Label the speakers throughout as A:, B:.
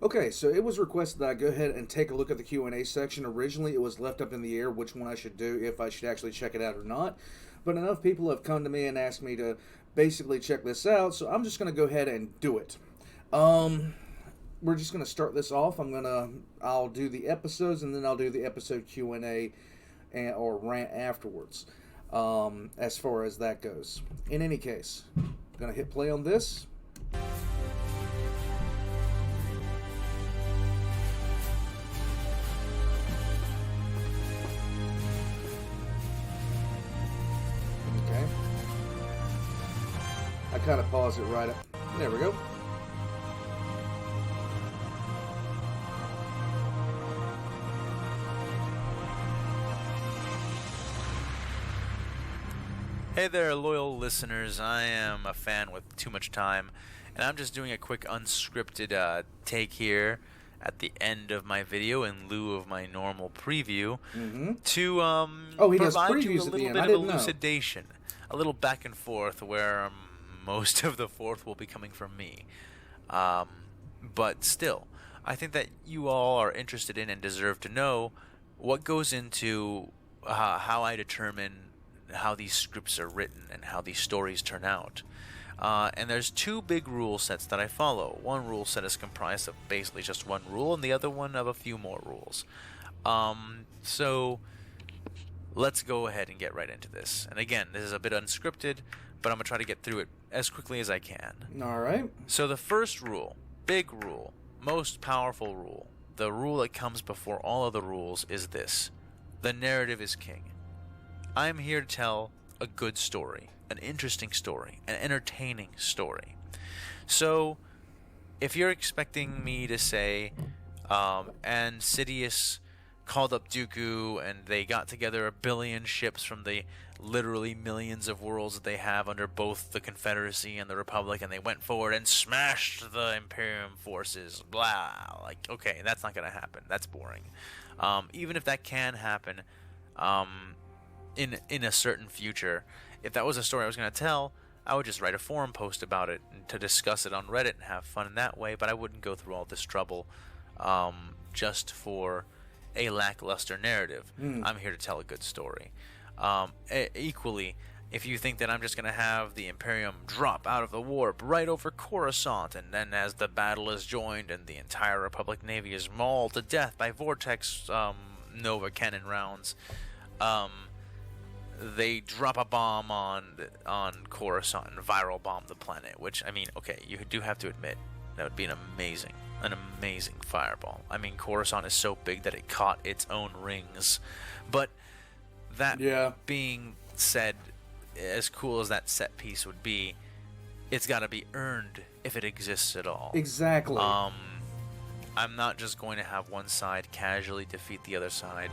A: Okay, so it was requested that I go ahead and take a look at the Q&A section. Originally, it was left up in the air which one I should do, if I should actually check it out or not. But enough people have come to me and asked me to basically check this out, so I'm just going to go ahead and do it. We're just going to start this off. I'll do the episodes, and then I'll do the episode Q&A or rant afterwards, as far as that goes. In any case, I'm going to hit play on this. Okay. I kind of pause it right up. There we go.
B: Hey there, loyal listeners. I am a fan with too much time, and I'm just doing a quick unscripted take here at the end of my video in lieu of my normal preview to provide you a little bit of elucidation, a little back and forth where most of the forth will be coming from me. But still, I think that you all are interested in and deserve to know what goes into how I determine how these scripts are written and how these stories turn out. And there's two big rule sets that I follow. One rule set is comprised of basically just one rule, and the other one of a few more rules. So let's go ahead and get right into this. And again, this is a bit unscripted, but I'm going to try to get through it as quickly as I can.
A: All right.
B: So the first rule, big rule, most powerful rule, the rule that comes before all other rules is this: the narrative is king. I'm here to tell a good story, an interesting story, an entertaining story. So, if you're expecting me to say, and Sidious called up Dooku and they got together 1 billion ships from the literally millions of worlds that they have under both the Confederacy and the Republic, and they went forward and smashed the Imperium forces, blah, like, okay, that's not going to happen. That's boring. Even if that can happen, in a certain future, if that was a story I was going to tell, I would just write a forum post about it to discuss it on Reddit and have fun in that way, but I wouldn't go through all this trouble just for a lackluster narrative. I'm here to tell a good story. Equally, if you think that I'm just going to have the Imperium drop out of the warp right over Coruscant, and then as the battle is joined and the entire Republic Navy is mauled to death by Vortex Nova cannon rounds, they drop a bomb on Coruscant and viral bomb the planet, which, I mean, okay, you do have to admit, that would be an amazing fireball. I mean, Coruscant is so big that it caught its own rings. But that being said, as cool as that set piece would be, it's got to be earned if it exists at all.
A: Exactly.
B: I'm not just going to have one side casually defeat the other side.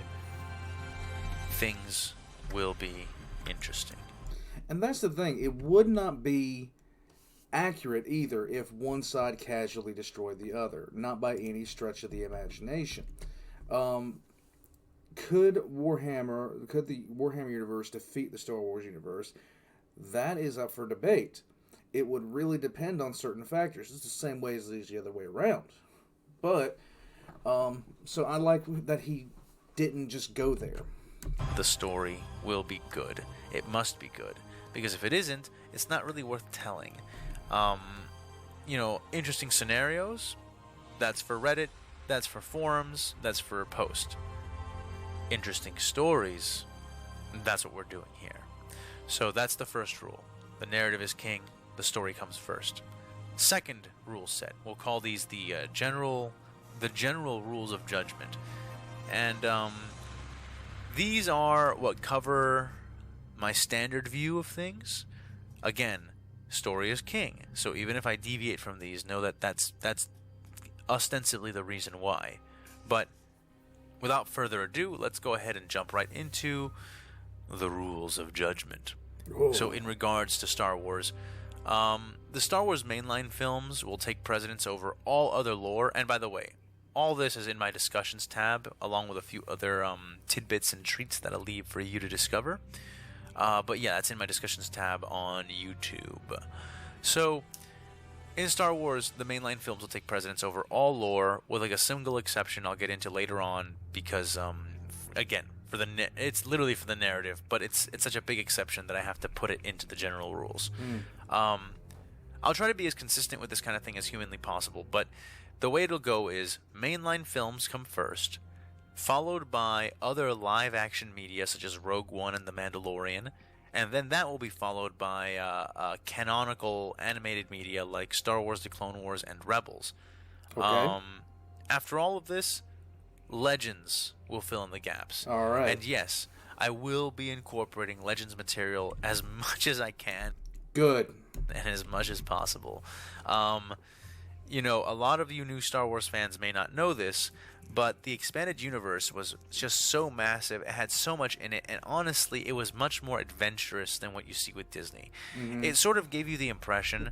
B: Things will be interesting.
A: And that's the thing. It would not be accurate either if one side casually destroyed the other. Not by any stretch of the imagination. Could the Warhammer universe defeat the Star Wars universe? That is up for debate. It would really depend on certain factors. It's the same way as it is the other way around. But, so I like that he didn't just go there.
B: The story will be good. It must be good. Because if it isn't, it's not really worth telling. Interesting scenarios, that's for Reddit, that's for forums, that's for post. Interesting stories, that's what we're doing here. So that's the first rule. The narrative is king, the story comes first. Second rule set, we'll call these the general rules of judgment. And these are what cover my standard view of things. Again, story is king. So even if I deviate from these, know that that's ostensibly the reason why. But without further ado, let's go ahead and jump right into the rules of judgment.
A: Whoa.
B: So in regards to Star Wars, the Star Wars mainline films will take precedence over all other lore. And by the way, all this is in my discussions tab, along with a few other tidbits and treats that I'll leave for you to discover. But yeah, that's in my discussions tab on YouTube. So In Star Wars, the mainline films will take precedence over all lore, with like a single exception I'll get into later on because, again, it's literally for the narrative, but it's such a big exception that I have to put it into the general rules. Um, I'll try to be as consistent with this kind of thing as humanly possible, but the way it'll go is mainline films come first, followed by other live-action media such as Rogue One and The Mandalorian, and then that will be followed by canonical animated media like Star Wars: The Clone Wars and Rebels.
A: Okay.
B: After all of this, Legends will fill in the gaps.
A: All right.
B: And yes, I will be incorporating Legends material as much as I can
A: Good.
B: and as much as possible. A lot of you new Star Wars fans may not know this, but the expanded universe was just so massive. It had so much in it, and honestly, it was much more adventurous than what you see with Disney. It sort of gave you the impression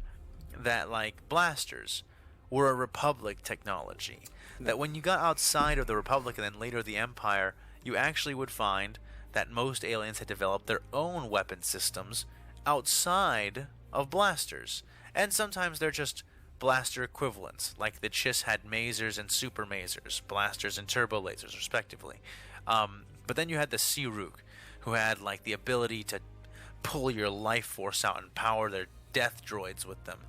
B: that, like, blasters were a Republic technology. That when you got outside of the Republic and then later the Empire, you actually would find that most aliens had developed their own weapon systems outside of blasters. And sometimes they're just blaster equivalents, like the Chiss had masers and super masers, blasters and turbo lasers, respectively. But then you had the Searook, who had like the ability to pull your life force out and power their death droids with them,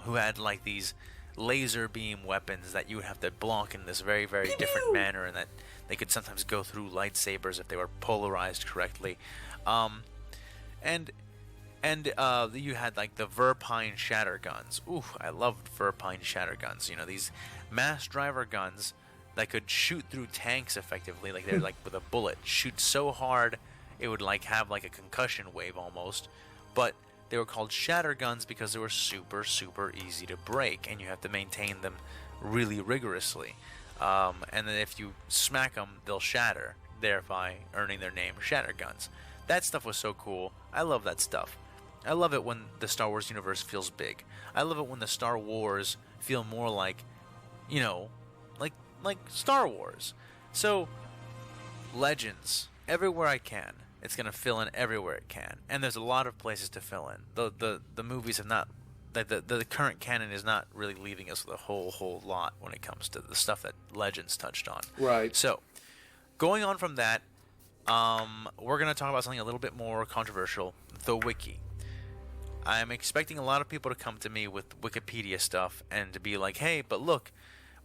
B: who had like these laser beam weapons that you would have to block in this very, very different manner, and that they could sometimes go through lightsabers if they were polarized correctly. And you had like the Verpine shatter guns. Ooh, I loved Verpine shatter guns. These mass driver guns that could shoot through tanks effectively. Like they're like with a bullet, shoot so hard it would like have like a concussion wave almost. But they were called shatter guns because they were super, super easy to break, and you have to maintain them really rigorously. And then if you smack them, they'll shatter, thereby earning their name, shatter guns. That stuff was so cool. I love that stuff. I love it when the Star Wars universe feels big. I love it when the Star Wars feel more like, like Star Wars. So, Legends, everywhere I can. It's going to fill in everywhere it can. And there's a lot of places to fill in. The movies have not, the current canon is not really leaving us with a whole lot when it comes to the stuff that Legends touched on.
A: Right.
B: So, going on from that, we're going to talk about something a little bit more controversial, the Wiki. I'm expecting a lot of people to come to me with Wikipedia stuff and to be like, hey, but look,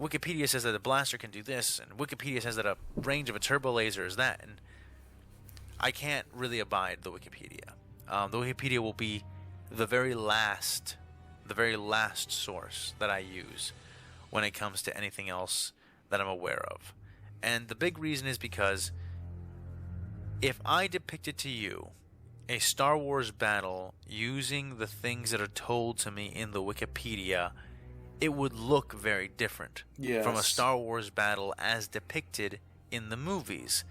B: Wikipedia says that a blaster can do this, and Wikipedia says that a range of a turbo laser is that, and I can't really abide the Wikipedia. The Wikipedia will be the very last source that I use when it comes to anything else that I'm aware of. And the big reason is because if I depicted to you a Star Wars battle using the things that are told to me in the Wikipedia, it would look very different from a Star Wars battle as depicted in the movies.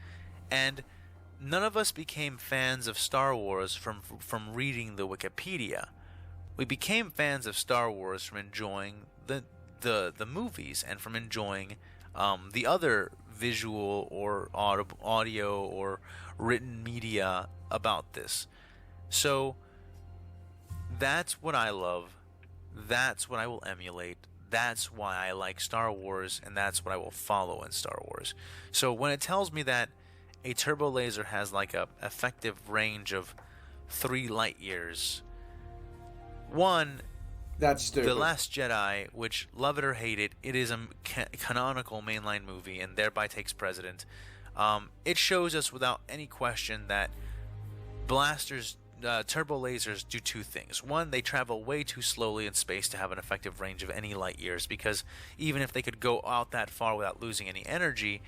B: And none of us became fans of Star Wars from reading the Wikipedia. We became fans of Star Wars from enjoying the movies and from enjoying the other visual or audio or written media about this. So that's what I love. That's what I will emulate. That's why I like Star Wars, and that's what I will follow in Star Wars. So when it tells me that a turbo laser has like a effective range of 3 light years. One,
A: that's stupid.
B: The Last Jedi, which love it or hate it, it is a canonical mainline movie and thereby takes precedent. It shows us without any question that blasters, turbo lasers do 2 things. One, they travel way too slowly in space to have an effective range of any light years, because even if they could go out that far without losing any energy,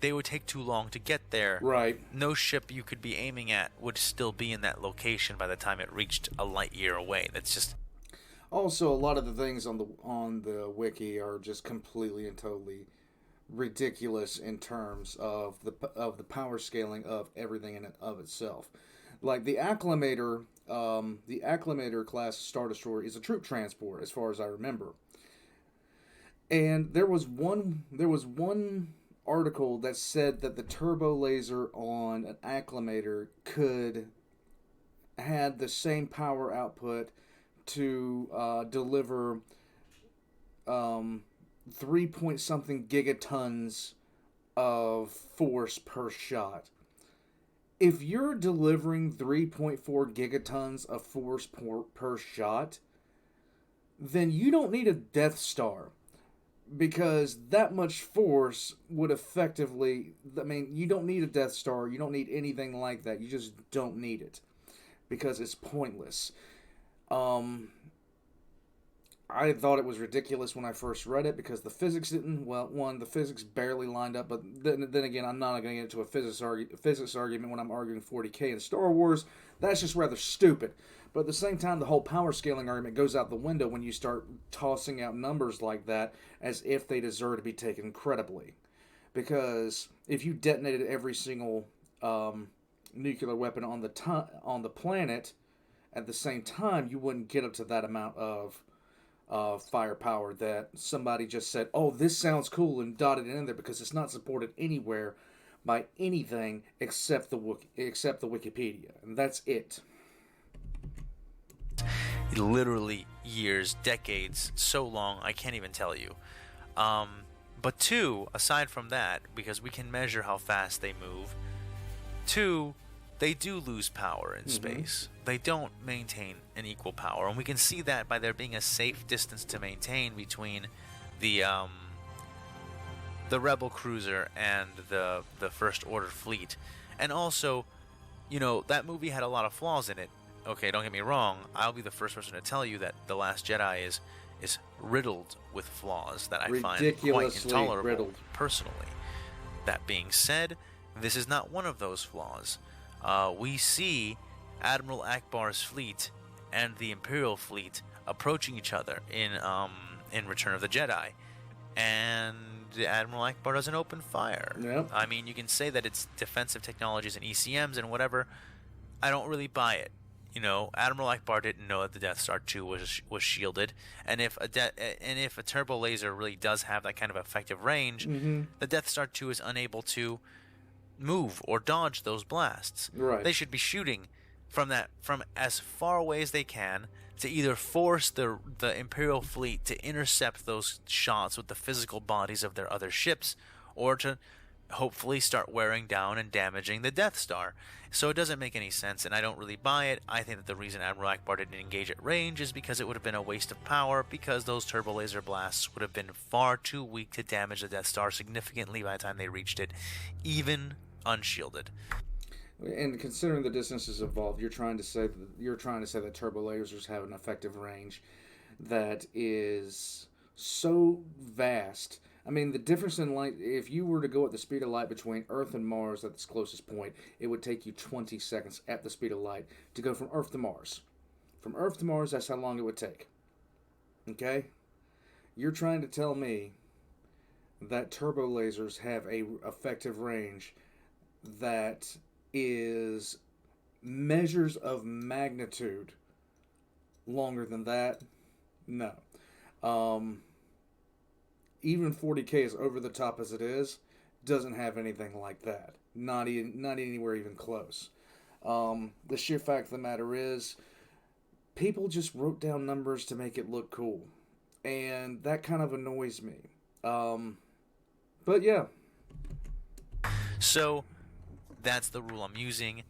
B: they would take too long to get there.
A: Right.
B: No ship you could be aiming at would still be in that location by the time it reached a light year away. That's just...
A: Also, a lot of the things on the wiki are just completely and totally ridiculous in terms of the power scaling of everything in and of itself. Like the Acclamator class Star Destroyer is a troop transport, as far as I remember. And there was one article that said that the turbo laser on an Acclamator had the same power output to deliver 3 point something gigatons of force per shot. If you're delivering 3.4 gigatons of force per shot, then you don't need a Death Star. Because that much force would effectively... I mean, you don't need a Death Star. You don't need anything like that. You just don't need it. Because it's pointless. I thought it was ridiculous when I first read it because the physics didn't... Well, one, the physics barely lined up. But then again, I'm not going to get into a physics argument when I'm arguing 40K in Star Wars. That's just rather stupid. But at the same time, the whole power scaling argument goes out the window when you start tossing out numbers like that as if they deserve to be taken credibly. Because if you detonated every single nuclear weapon on the planet at the same time, you wouldn't get up to that amount of firepower that somebody just said, oh, this sounds cool, and dotted it in there because it's not supported anywhere by anything except the Wikipedia. And that's it.
B: Literally years, decades, so long, I can't even tell you. But two, aside from that, because we can measure how fast they move, two, they do lose power in space. They don't maintain an equal power, and we can see that by there being a safe distance to maintain between the Rebel cruiser and the First Order fleet. And also, you know, that movie had a lot of flaws in it. Okay, don't get me wrong. I'll be the first person to tell you that The Last Jedi is riddled with flaws that I find quite intolerable riddled. Personally. That being said, this is not one of those flaws. We see Admiral Akbar's fleet and the Imperial fleet approaching each other in Return of the Jedi, and Admiral Akbar doesn't open fire.
A: Yep.
B: I mean, you can say that it's defensive technologies and ECMs and whatever. I don't really buy it. You know, Admiral Akbar didn't know that the Death Star 2 was shielded, and if a turbo laser really does have that kind of effective range, the Death Star 2 is unable to move or dodge those blasts.
A: Right.
B: They should be shooting from as far away as they can to either force the Imperial fleet to intercept those shots with the physical bodies of their other ships, or to hopefully start wearing down and damaging the Death Star. So it doesn't make any sense, and I don't really buy it. I think that the reason Admiral Akbar didn't engage at range is because it would have been a waste of power, because those turbo laser blasts would have been far too weak to damage the Death Star significantly by the time they reached it, even unshielded.
A: And considering the distances involved, you're trying to say that turbo lasers have an effective range that is so vast. I mean, the difference in light, if you were to go at the speed of light between Earth and Mars at its closest point, it would take you 20 seconds at the speed of light to go from Earth to Mars. From Earth to Mars, that's how long it would take. Okay? You're trying to tell me that turbo lasers have a effective range that is measures of magnitude longer than that? No. Even 40K, as over the top as it is, doesn't have anything like that. Not anywhere even close. The sheer fact of the matter is, people just wrote down numbers to make it look cool. And that kind of annoys me. But yeah.
B: So, that's the rule I'm using.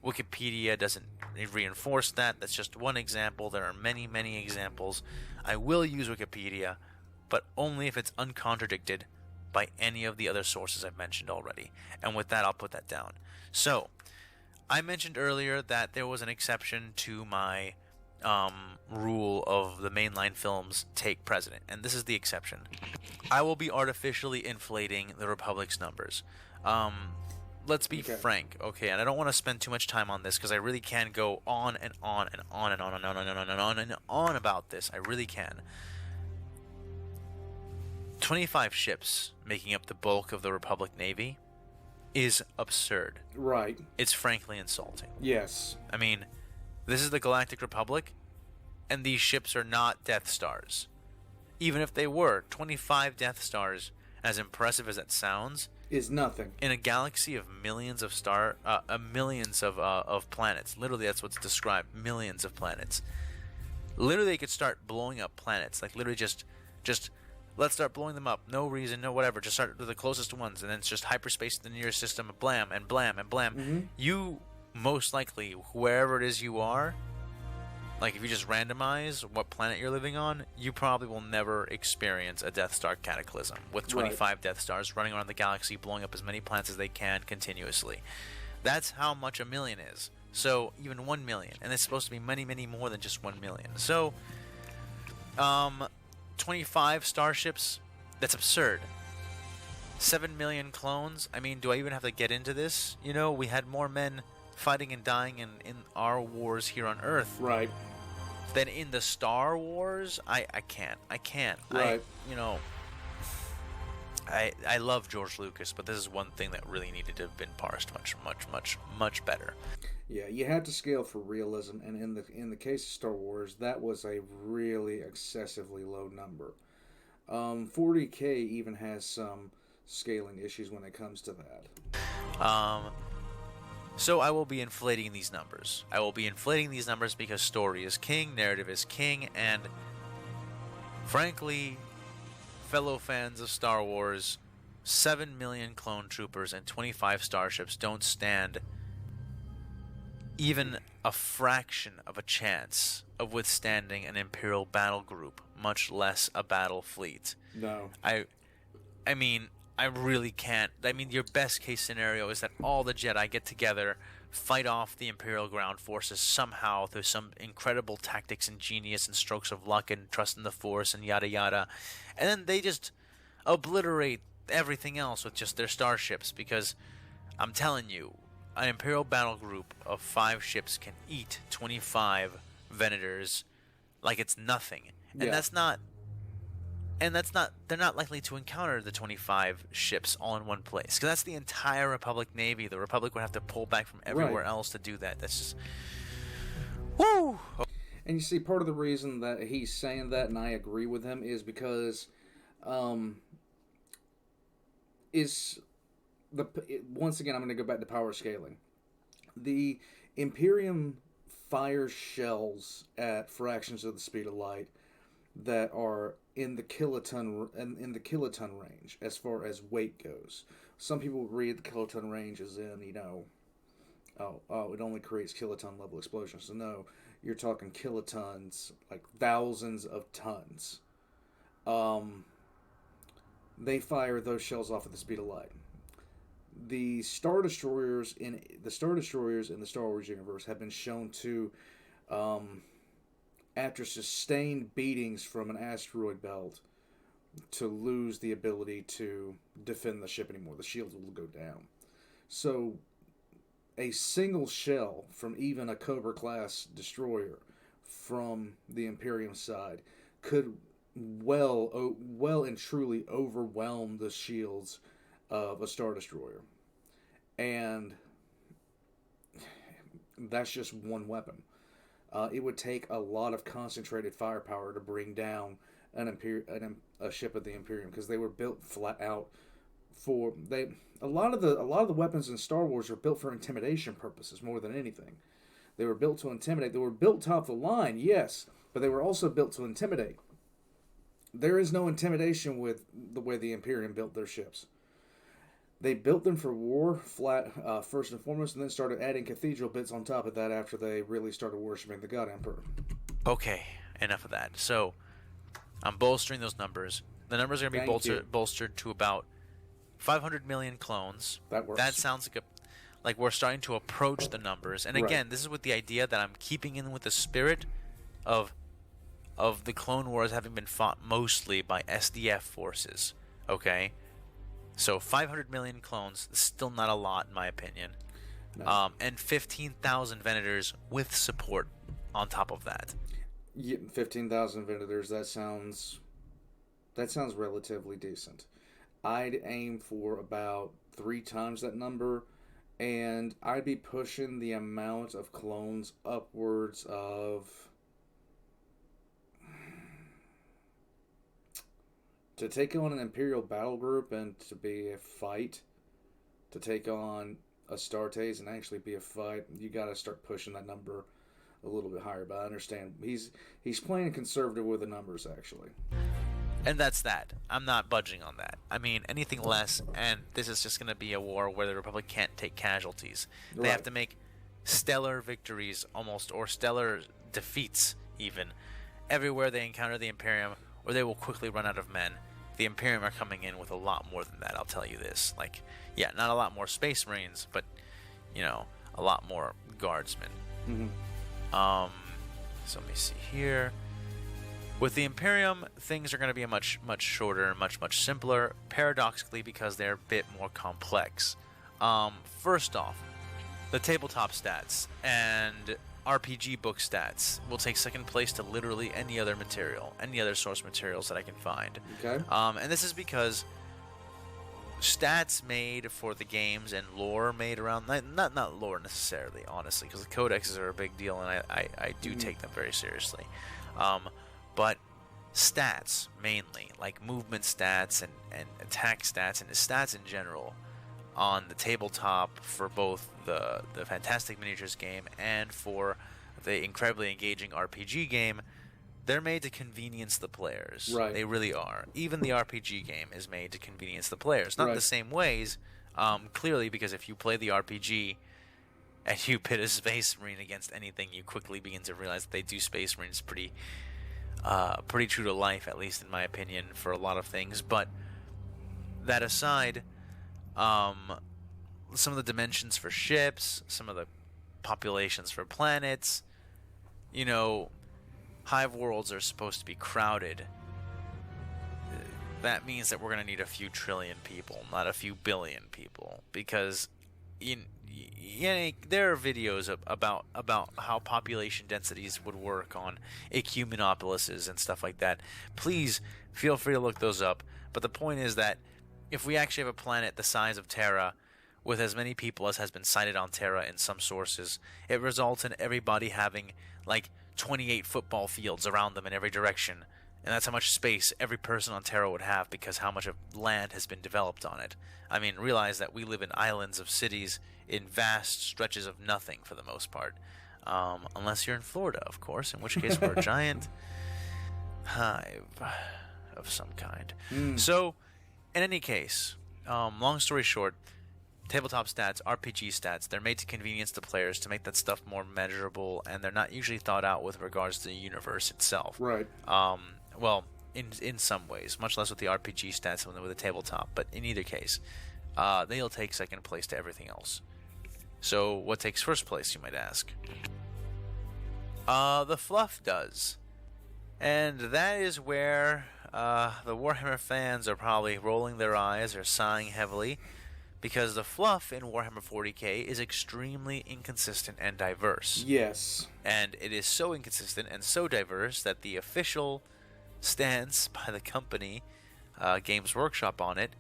B: Wikipedia doesn't reinforce that. That's just one example. There are many, many examples. I will use Wikipedia, but only if it's uncontradicted by any of the other sources I've mentioned already. And with that, I'll put that down. So, I mentioned earlier that there was an exception to my rule of the mainline films take precedent, and this is the exception. I will be artificially inflating the Republic's numbers. Let's be frank, okay? And I don't want to spend too much time on this because I really can go on and on and on and on and on and on and on and on about this. I really can. 25 ships making up the bulk of the Republic Navy is absurd.
A: Right.
B: It's frankly insulting.
A: Yes.
B: I mean, this is the Galactic Republic, and these ships are not Death Stars. Even if they were, 25 Death Stars, as impressive as that sounds,
A: is nothing
B: in a galaxy of millions of millions of planets. Literally, that's what's described. Millions of planets. Literally, they could start blowing up planets. Like literally, just let's start blowing them up. No reason, no whatever. Just start with the closest ones, and then it's just hyperspace to the nearest system. Blam and blam and blam.
A: Mm-hmm.
B: You most likely, wherever it is you are, like if you just randomize what planet you're living on, you probably will never experience a Death Star cataclysm with 25 Death Stars running around the galaxy, blowing up as many planets as they can continuously. That's how much a million is. So even 1 million, and it's supposed to be many, many more than just 1 million. So, 25 starships, that's absurd. 7 million clones. I mean, do I even have to get into this? You know, we had more men fighting and dying in our wars here on Earth.
A: Right.
B: Than in the Star Wars. I can't.
A: Right.
B: I love George Lucas, but this is one thing that really needed to have been parsed much better.
A: Yeah, you had to scale for realism, and in the case of Star Wars, that was a really excessively low number. 40K even has some scaling issues when it comes to that.
B: So I will be inflating these numbers. I will be inflating these numbers because story is king, narrative is king, and frankly, fellow fans of Star Wars, 7 million clone troopers and 25 starships don't stand even a fraction of a chance of withstanding an Imperial battle group, much less a battle fleet.
A: No.
B: I mean, I really can't. I mean, your best case scenario is that all the Jedi get together, fight off the Imperial ground forces somehow through some incredible tactics and genius and strokes of luck and trust in the Force and yada yada, and then they just obliterate everything else with just their starships, because I'm telling you, an Imperial battle group of 5 ships can eat 25 Venators like it's nothing. And they're not likely to encounter the 25 ships all in one place, because that's the entire Republic Navy. The Republic would have to pull back from everywhere else to do that. That's just... Woo!
A: And you see, part of the reason that he's saying that, and I agree with him, is because once again, I'm going to go back to power scaling. The Imperium fires shells at fractions of the speed of light that are in the kiloton range as far as weight goes. Some people read the kiloton range as in, it only creates kiloton level explosions. So no, you're talking kilotons, like thousands of tons. They fire those shells off at the speed of light. The Star Destroyers in the Star Wars universe have been shown to, after sustained beatings from an asteroid belt, to lose the ability to defend the ship anymore. The shields will go down. So, a single shell from even a Cobra-class destroyer from the Imperium side could well and truly overwhelm the shields of a Star Destroyer. And that's just one weapon. It would take a lot of concentrated firepower to bring down a ship of the Imperium, because they were built flat out for a lot of the weapons in Star Wars are built for intimidation purposes more than anything. They were built to intimidate. They were built top of the line, yes, but they were also built to intimidate. There is no intimidation with the way the Imperium built their ships. They built them for war, flat, first and foremost, and then started adding cathedral bits on top of that after they really started worshiping the God Emperor.
B: Okay, enough of that. So, I'm bolstering those numbers. The numbers are going to be bolstered to about 500 million clones.
A: That works.
B: That sounds like we're starting to approach the numbers. And again, this is with the idea that I'm keeping in with the spirit of the Clone Wars having been fought mostly by SDF forces. Okay? So 500 million clones is still not a lot, in my opinion. No. And 15,000 Venators with support on top of that.
A: Yeah, 15,000 Venators, that sounds relatively decent. I'd aim for about 3 times that number, and I'd be pushing the amount of clones upwards of... To take on an Imperial battle group and to be a fight, to take on Astartes and actually be a fight, you gotta start pushing that number a little bit higher, but I understand he's playing conservative with the numbers actually.
B: And that's that. I'm not budging on that. I mean, anything less, and this is just going to be a war where the Republic can't take casualties. They have to make stellar victories almost, or stellar defeats even, everywhere they encounter the Imperium, or they will quickly run out of men. The Imperium are coming in with a lot more than that, I'll tell you this. Like, yeah, not a lot more Space Marines, but, you know, a lot more Guardsmen. So let me see here. With the Imperium, things are going to be much shorter and much simpler, paradoxically, because they're a bit more complex. First off, the tabletop stats and RPG book stats will take second place to literally any other material, any other source materials that I can find.
A: Okay.
B: And this is because stats made for the games and lore made around, not lore necessarily, honestly, because the codexes are a big deal, and I do take them very seriously. But stats, mainly, like movement stats and attack stats and stats in general, on the tabletop for both the Fantastic Miniatures game and for the incredibly engaging RPG game, they're made to convenience the players.
A: Right.
B: They really are. Even the RPG game is made to convenience the players. Not in the same ways, clearly, because if you play the RPG and you pit a Space Marine against anything, you quickly begin to realize that they do Space Marines pretty true to life, at least in my opinion, for a lot of things. But that aside, some of the dimensions for ships, some of the populations for planets, you know, hive worlds are supposed to be crowded. That means that we're going to need a few trillion people, not a few billion people, because there are videos about how population densities would work on ecumenopolises and stuff like that. Please feel free to look those up. But the point is that if we actually have a planet the size of Terra, with as many people as has been cited on Terra in some sources, it results in everybody having like 28 football fields around them in every direction. And that's how much space every person on Terra would have, because how much of land has been developed on it. I mean, realize that we live in islands of cities in vast stretches of nothing for the most part. Unless you're in Florida, of course, in which case we're a giant hive of some kind. So, in any case, long story short, tabletop stats, RPG stats, they're made to convenience the players to make that stuff more measurable, and they're not usually thought out with regards to the universe itself.
A: Right.
B: Well, in some ways, much less with the RPG stats than with the tabletop, but in either case, they'll take second place to everything else. So, what takes first place, you might ask? The fluff does. And that is where the Warhammer fans are probably rolling their eyes or sighing heavily, because the fluff in Warhammer 40K is extremely inconsistent and diverse.
A: Yes.
B: And it is so inconsistent and so diverse that the official stance by the company, Games Workshop, on it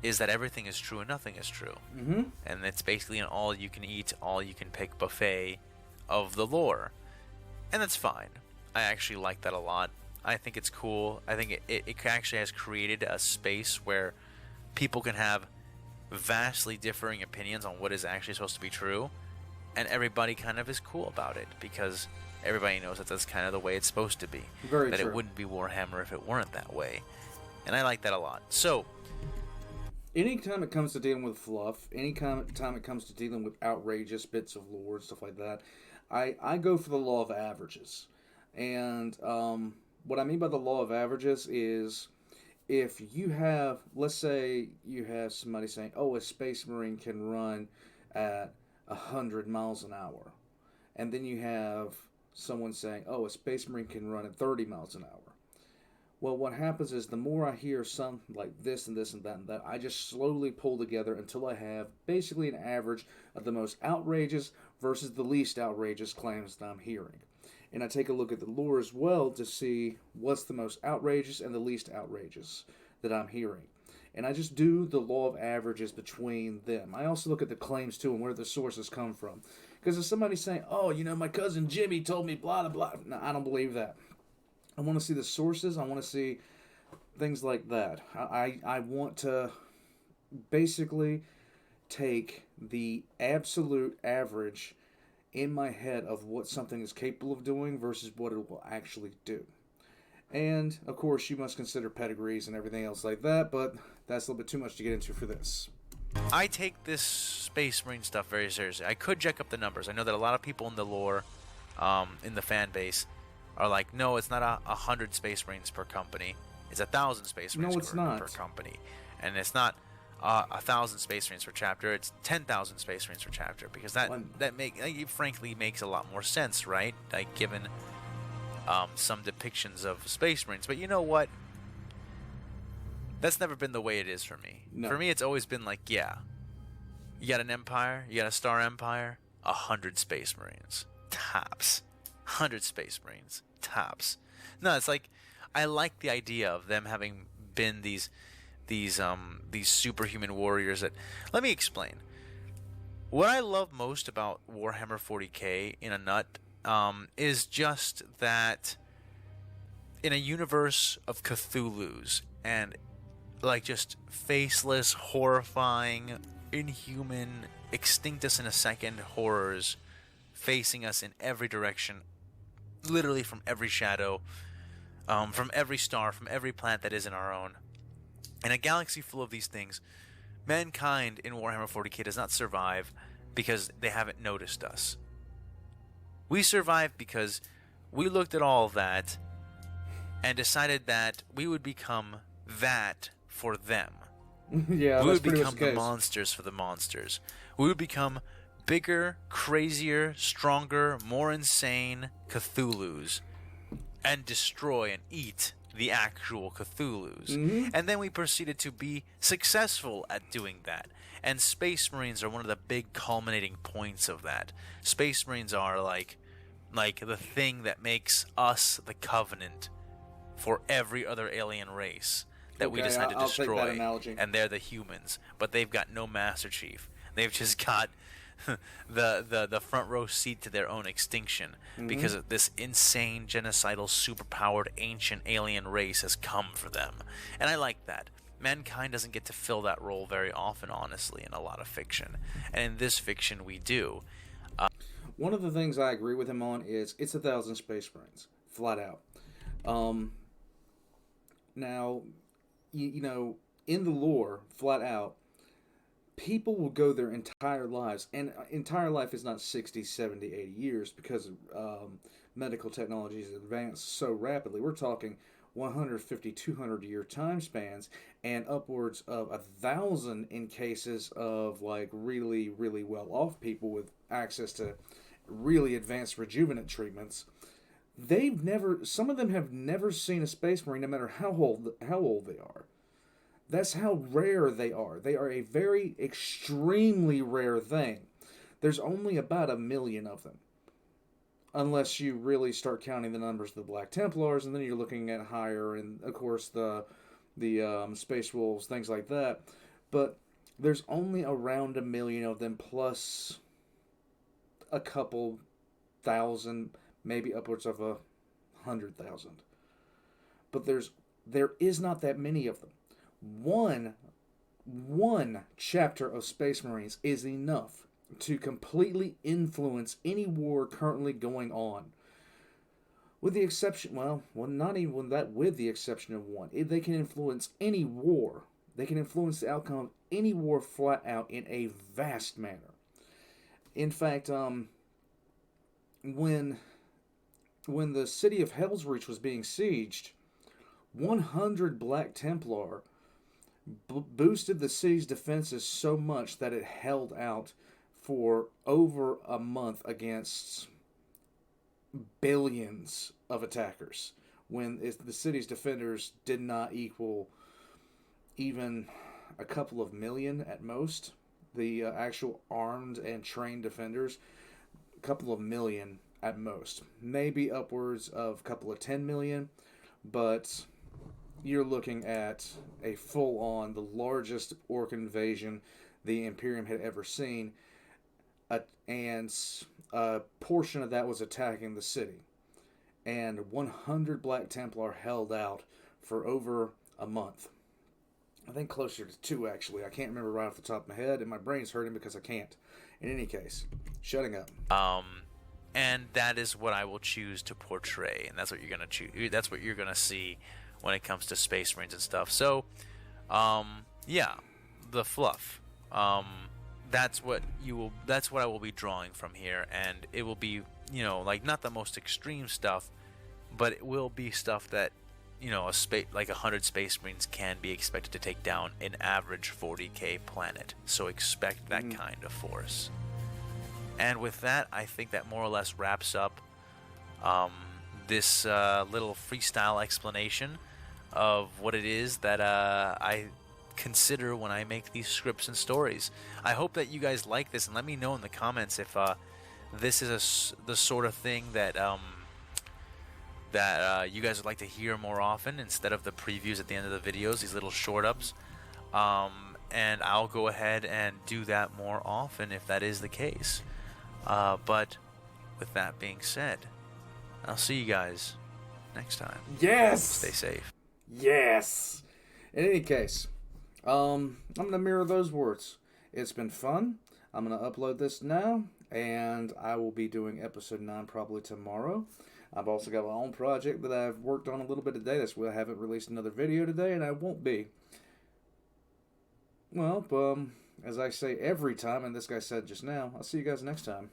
B: is that everything is true and nothing is true. And it's basically an all-you-can-eat, all-you-can-pick buffet of the lore. And that's fine. I actually like that a lot. I think it's cool. I think it actually has created a space where people can have vastly differing opinions on what is actually supposed to be true, and everybody kind of is cool about it, because everybody knows that that's kind of the way it's supposed to be.
A: Very
B: that
A: true.
B: It wouldn't be Warhammer if it weren't that way. And I like that a lot. So,
A: anytime it comes to dealing with fluff, anytime it comes to dealing with outrageous bits of lore and stuff like that, I go for the law of averages. And what I mean by the law of averages is, if you have, let's say you have somebody saying, oh, a Space Marine can run at 100 miles an hour. And then you have someone saying, oh, a Space Marine can run at 30 miles an hour. Well, what happens is, the more I hear some like this and this and that and that, I just slowly pull together until I have basically an average of the most outrageous versus the least outrageous claims that I'm hearing. And I take a look at the lore as well to see what's the most outrageous and the least outrageous that I'm hearing. And I just do the law of averages between them. I also look at the claims too and where the sources come from. Because if somebody's saying, oh, you know, my cousin Jimmy told me blah, blah, blah. No, I don't believe that. I want to see the sources. I want to see things like that. I want to basically take the absolute average in my head of what something is capable of doing versus what it will actually do. And, of course, you must consider pedigrees and everything else like that, but that's a little bit too much to get into for this.
B: I take this Space Marine stuff very seriously. I could jack up the numbers. I know that a lot of people in the lore, in the fan base, are like, no, it's not 100 Space Marines per company. It's 1,000 Space Marines per company. And it's not 1,000 Space Marines per chapter. It's 10,000 Space Marines per chapter, because that frankly makes a lot more sense, right? Like, given some depictions of Space Marines. But you know what? That's never been the way it is for me. No. For me, it's always been like, yeah, you got an empire, you got a star empire, 100 Space Marines, tops. 100 Space Marines, tops. No, it's like, I like the idea of them having been these superhuman warriors. That, let me explain. What I love most about Warhammer 40K in a nut is just that in a universe of Cthulhu's and like just faceless, horrifying, inhuman, extinct us in a second horrors facing us in every direction, literally from every shadow, from every star, from every planet that isn't our own. In a galaxy full of these things, mankind in Warhammer 40K does not survive because they haven't noticed us. We survive because we looked at all of that and decided that we would become that for them.
A: Yeah,
B: we would become the monsters for the monsters. We would become bigger, crazier, stronger, more insane Cthulhu's and destroy and eat the actual Cthulhu's. Mm-hmm. And then we proceeded to be successful at doing that. And Space Marines are one of the big culminating points of that. Space Marines are like the thing that makes us the Covenant for every other alien race that we decide to destroy, and they're the humans, but they've got no Master Chief. They've just got the front row seat to their own extinction, because this insane, genocidal, superpowered, ancient alien race has come for them. And I like that. Mankind doesn't get to fill that role very often, honestly, in a lot of fiction. And in this fiction, we do.
A: One of the things I agree with him on is it's 1,000 Space Marines, flat out. Now, you know, in the lore, flat out, people will go their entire lives, and entire life is not 60, 70, 80 years because medical technology has advanced so rapidly. We're talking 150, 200-year time spans, and upwards of 1,000 in cases of like really, really well-off people with access to really advanced rejuvenant treatments. Some of them have never seen a Space Marine, no matter how old they are. That's how rare they are. They are a very extremely rare thing. There's only about 1 million of them, unless you really start counting the numbers of the Black Templars, and then you're looking at higher, and of course the Space Wolves, things like that. But there's only around 1 million of them, plus a couple thousand, maybe upwards of 100,000. But there is not that many of them. One chapter of Space Marines is enough to completely influence any war currently going on. With the exception, not even that, with the exception of one. They can influence any war. They can influence the outcome of any war flat out in a vast manner. In fact, when the city of Hell's Reach was being sieged, 100 Black Templar boosted the city's defenses so much that it held out for over a month against billions of attackers, when the city's defenders did not equal even a couple of million at most. The actual armed and trained defenders, a couple of million at most, maybe upwards of a couple of 10 million, but you're looking at a full-on, the largest orc invasion the Imperium had ever seen, and a portion of that was attacking the city. And 100 Black Templar held out for over a month. I think closer to 2, actually. I can't remember right off the top of my head, and my brain's hurting because I can't. In any case, shutting up.
B: And that is what I will choose to portray, and that's what you're gonna choose. That's what you're gonna see when it comes to Space Marines and stuff. So, yeah, the fluff. That's what you will. That's what I will be drawing from here, and it will be, like not the most extreme stuff, but it will be stuff that, like 100 Space Marines can be expected to take down an average 40k planet. So expect that kind of force. And with that, I think that more or less wraps up this little freestyle explanation of what it is that I consider when I make these scripts and stories. I hope that you guys like this, and let me know in the comments if this is the sort of thing that you guys would like to hear more often instead of the previews at the end of the videos, these little short ups. And I'll go ahead and do that more often if that is the case. But with that being said, I'll see you guys next time.
A: Yes!
B: Stay safe.
A: Yes! In any case, I'm going to mirror those words. It's been fun. I'm going to upload this now, and I will be doing episode 9 probably tomorrow. I've also got my own project that I've worked on a little bit today. That's why I haven't released another video today, and I won't be. Well, as I say every time, and this guy said just now, I'll see you guys next time.